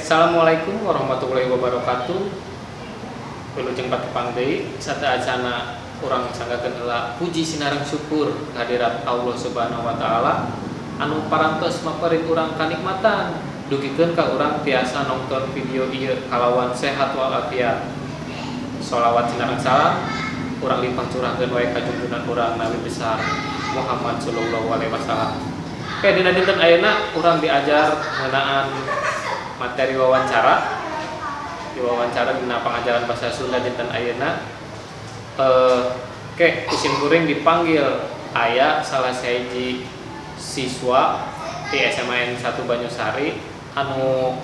Assalamualaikum warahmatullahi wabarakatuh. Wilujeng patepang deui sadaajana urang sanggakeun heula puji sinareng syukur kehadirat Allah Subhanahu wa taala anu parantos maparin urang kanikmatan dugikeun ka urang tiasa nongton video ieu kalawan sehat walafiat. Sholawat sinareng salam urang limpah curahkeun wae ka junjungan urang Nabi besar Muhammad sallallahu alaihi wasallam. Oke, dina dinten ayeuna urang diajar ngeunaan materi wawancara dina pengajaran bahasa Sunda dinten ayeuna. Oke, isim kuring dipanggil aya salah sahiji siswa di SMA N 1 Banyusari anu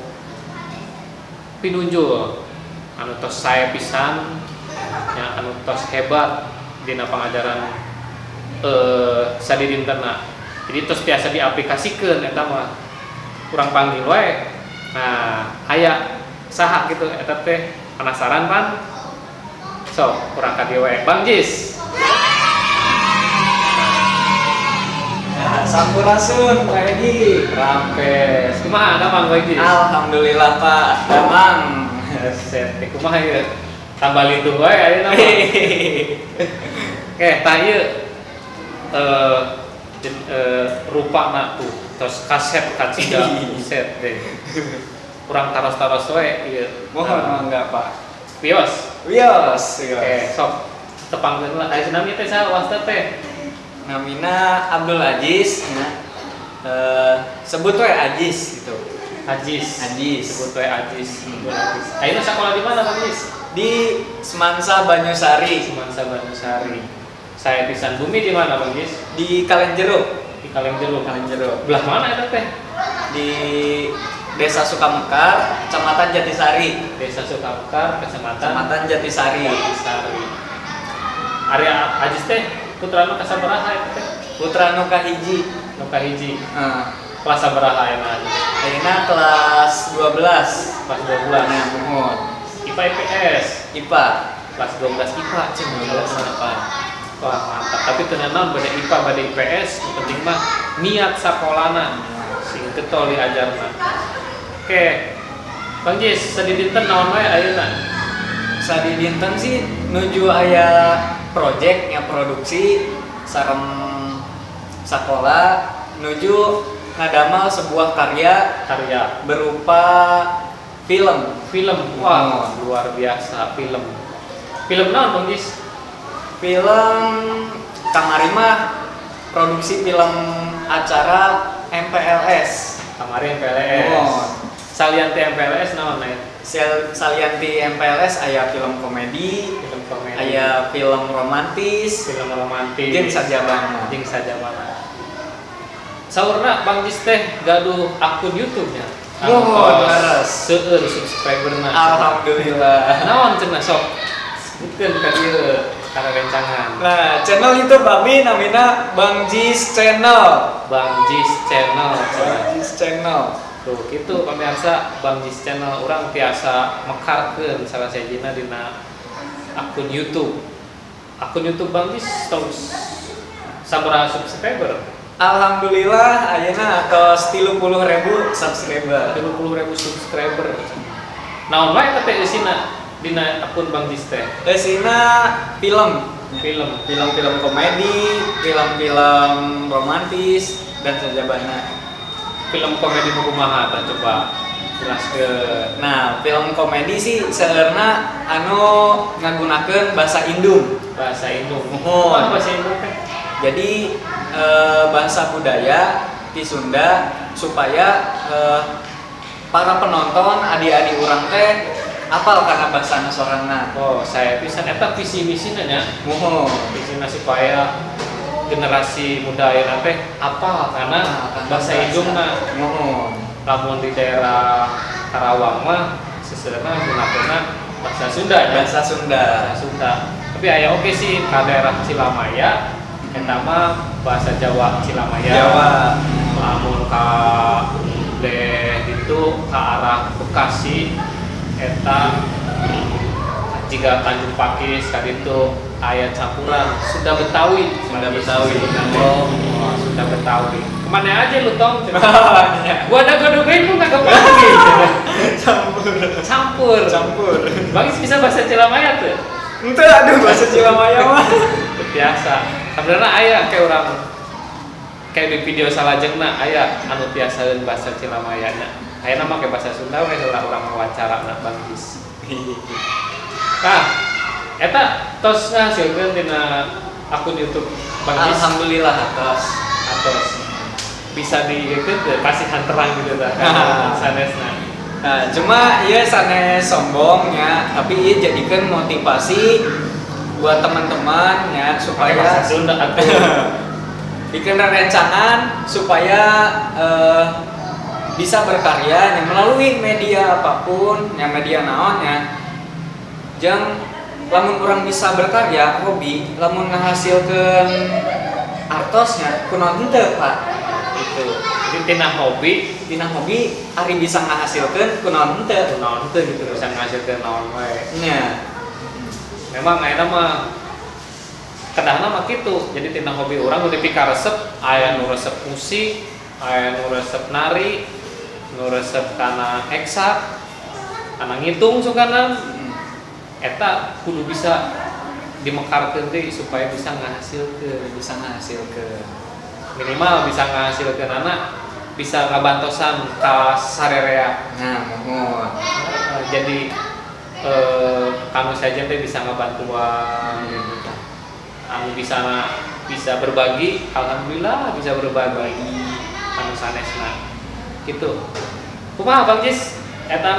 pinunjul anu tos sae pisan nya anu tos hebat dina pengajaran sadidintena. Jadi tos biasa diaplikasikeun eta mah urang panggil wae. Nah, aya saha gitu eta teh penasaran pan? Sok urang ka dieu wae. Bang Jis. Nah, sampurasun Pak Edi. Rampes. Kumaha damang Bang Jis? Alhamdulillah Pak, damang. Set kumaha ieu? Tambah lituh wae ayeuna mah. Oke, tah ieu rupana tuh tos kaset kacida set deh. Kurang taros-taros wae ieu. Mohon mangga Pak. Wios. Oke, sok tepangkeun lah. Aya nami teh saha wasta teh? Namina Abdul Aziz. Sebut we Aziz gitu. Ajis. Sebut wae Ajis. Ayeuna sakola di mana Bang Ajis? Di Semansa Banyusari. Semansa Banyusari. Saya pisan bumi di mana Bang Ajis? Di Kalengjero. Di Kalengjero. Belah mana eta teh? Di Desa Sukamekar, Kecamatan Jatisari. Desa Sukamekar, Kecamatan Jatisari. Area Ajis teh putrana kasabaraha eta teh? Putra nu kahiji. Kelas sabaraha ayeuna? Ayeuna kelas 12. Kelas 12. Nah, mohon. IPA IPS. IPA. Kelas 12 IPA cing apa? Wah, mantap. Tapi ternyata beda IPA beda IPS, yang penting mah niat sakolana sing getol diajarna. Oke. Bang Jis, sadidinten naon wae ayeuna? Sadidinten sih nuju aya project nya produksi sareng sakola nuju ngadamal sebuah karya berupa film. Wah, luar biasa film naon Bang Jis? Film kamari mah produksi film acara MPLS. Kamari MPLS. Salianti MPLS naon aya? Salianti MPLS aya film komedi, aya film romantis, jeung sajabana. Saurna Bang Jis teh gaduh akun YouTube-nya. Seueur subscriberna. Alhamdulillah. Naon cenah sok? Sebutkeun ka dieu kana rencangan. Nah, channel YouTube kami namina Bang Jis Channel. Tuh, gitu pemirsa Bang Jis Channel urang tiasa mekarkeun salah sahijina dina akun YouTube. Akun YouTube Bang Jis tos sabaraha subscriber? Alhamdulillah ayeuna atos 30.000 subscriber. 30.000 subscriber. Naon wae teh eusina dina akun Bang Jis teh? Eusina film komedi, film romantis dan sajabana. Film komedi nu kumaha tah coba jelaskeun. Nah, film komedi sih seurna anu ngagunakeun bahasa Indung. Mohon bahasa Indung teh. Jadi bahasa budaya di Sunda supaya para penonton adik-adik urang teh apal kana bahasa sorangan. Oh, saya pisan eta visi misina nya. Mohon Visina supaya generasi muda ayeuna teh apal kana bahasa Indungna. Mohon. Lamun di daerah Karawang mah seseurna gunakeunna bahasa Sunda. Tapi aya oke sih ka daerah Cilamaya eta mah bahasa Jawa Cilamaya. Lamun ka ditu ka arah Bekasi eta jika Tanjung Pakis kaditu aya campuran Sunda Betawi. Sunda Betawi. Kemana aja lu Tong? Gua ada godogain lu enggak kepanggil. Campur. Bang Is bisa bahasa Cilamaya tuh? Ente aduh bahasa Cilamaya mah. Biasa. Sebenarnya aya kayak orang kayak di video salajengna aya anu biasaeun bahasa Cilamayana. Aya nama kayak bahasa Sunda we orang wawancara na Bang Is. Nah, eta tos ngahasilkeun tina akun YouTube Bang Is. Alhamdulillah atas. Bisa diikeun kasihan terang gitu tah. Sanesna. Nah, cuma ieu sanes sombongnya, tapi ieu jadikan motivasi buat teman-teman ya supaya Sunda atuh. bikin rencangan supaya bisa berkarya yang melalui media apapun, yang media naonnya. Jeung lamun orang bisa berkarya hobi, lamun ngahasilkeun artosnya kunaon teu Pak? Itu. Jadi tina hobi ari bisa ngahasilkeun kunaon teu? naon teu gitu bisa ngahasilkeun naon wae. Nya. Memang ayeuna mah kadahna mah kitu. Jadi tina hobi urang udah pikaresep aya nu resep musik, aya nu resep nari, nu resep kana eksak, kana ngitung sukanan. Eta kudu bisa dimekarkeun deui supaya bisa ngahasilkeun, minimal bisa ngahasilkeun anak bisa ngabantosan ka sarerea. Nah, mohon. Jadi kanu saja teh bisa ngabantuan gitu. Anu bisa berbagi, alhamdulillah bisa berbagi anu sanesna. Gitu. Kumaha Bang Jis? Eta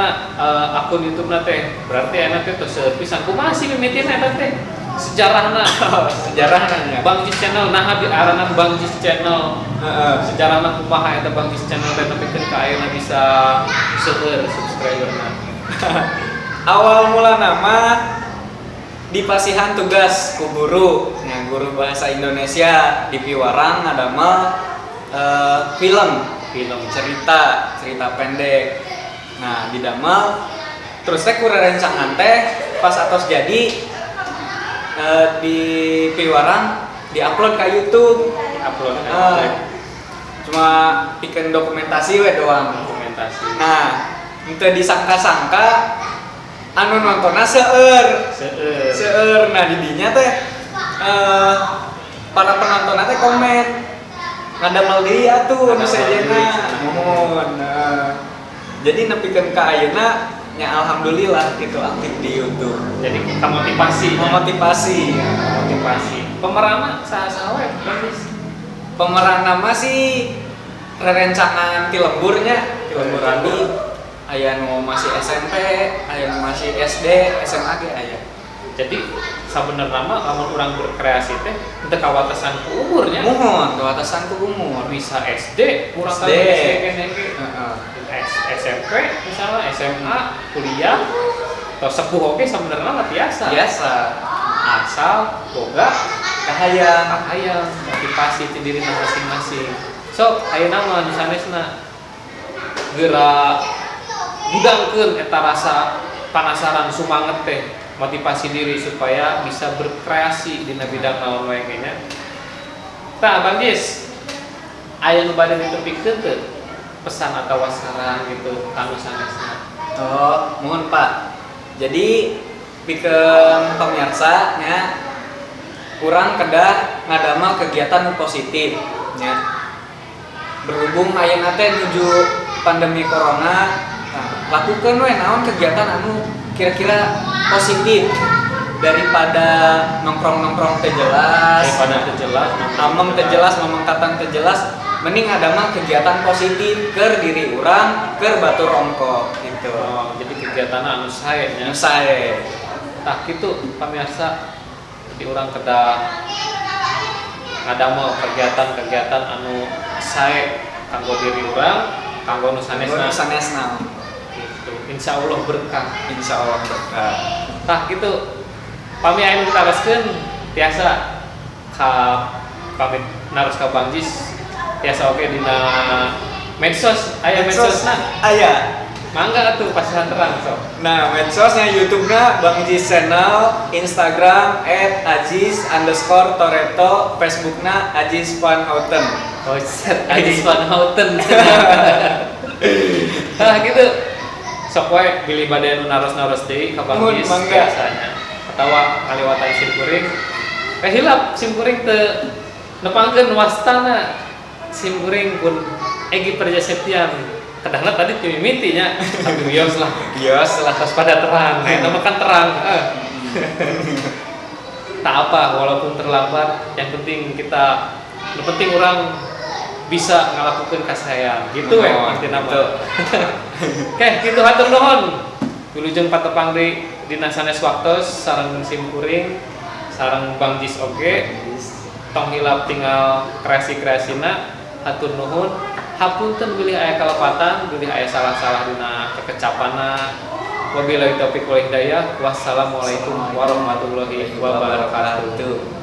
akun YouTube teh berarti enak teh tos pisan kumaha sih mimitin eta teh? Sejarahna. Sejarahnya. Bang Jis channel nah diaranan Bang Jis channel. Sejarahna kumaha eta Bang Jis channel teh nepikeun ka ayeuna bisa seueur subscriberna. Awal mula nama di pasihan tugas ku guru, ya, guru bahasa Indonesia di Piwarang ngadamel film cerita pendek. Nah, didamel terus teh kurang rencangan teh pas atos jadi di Piwarang diupload ke YouTube. Cuma bikin dokumentasi we doang. Nah, itu disangka-sangka anu nontonnya seueur. Nah, di dinya teh para penontonnya teh komen ngadamel deui atuh nu sejenna. Mohon. Jadi nepikeun ka ayeuna nya alhamdulillah gitu aktif di YouTube. Jadi kita motivasi. Pemeranna saha we bagus. Pemeran nama sih rerencangan ti lemburnya. Lembur tadi aya nu masih SMP, aya nu masih SD, SMA ge aya. Jadi sabenerna mah lamun urang berkreasi teh teu kawatasan ku umurnya. Mohon kawatasan ku umur. Bisa SD, urang kan SD kene ge. SMP misalnya SMA, kuliah, atau sepuh oke sebenarnya mah biasa. Asal boga kahayang motivasi ti diri masing-masing. So, ayeuna mah nu sanesna geura gudangkeun eta rasa panasaran sumanget teh, motivasi diri supaya bisa berkreasi dina bidang naon wae nya. Tah Bang Jis, aya nu bade ditepikeun teu? Pesan atau saran gitu kanu sanesna. Oh, mohon Pak. Jadi pikeun pamirsa nya kurang kedah ngadamel kegiatan positif nya. Berhubung ayeuna teh nuju pandemi corona, nah, lakukeun we naon kegiatan anu kira-kira positif daripada nongkrong teh jelas, memengkatan teh jelas. Mending ada mah kegiatan positif ke diri orang, ke batur ongkok gitu. Oh, jadi kegiatan anu sae nya. Tah kitu pamirsa di urang kedah ngadamel kegiatan anu sae kanggo diri urang, kanggo nu sanesna. Gitu. Insyaallah berkah. Tah kitu pami aya nu ditareskeun tiasa ka pamit naros ka Bang Jis. Biasa oke dina medsos, medsosna aya. Mangga atuh pasihan terang sok. Nah, medsosnya YouTube-na Bang Jis channel, Instagram @ajis_toretto, Facebook-na Ajis Van Houten. Oh, Ajis Van Houten. Nah, gitu. sok wae bilih bade nu naros-naros deui ka Mun Bangkis mangga. biasanya atawa ngaliwatan simkuring hilap simkuring teu nepangkeun wastana simkuring pun Egi Perjasetian kadangna tadi mimiti nya aduh yos lah pas pada terang nama kan terang tak apa walaupun terlambat yang penting orang bisa ngelakukan kasayang gitu arti nama oke gitu hatur nuhun wilujeng patepang di dina sanes waktos sareng simkuring sareng Bang Jis oge tong hilap tinggal kreasi-kreasina hatur nuhun hapunten bilih aya kalepatan bilih aya salah-salah dina kekecapana wabillahi taufiq wal hidayah wassalamualaikum warahmatullahi wabarakatuh.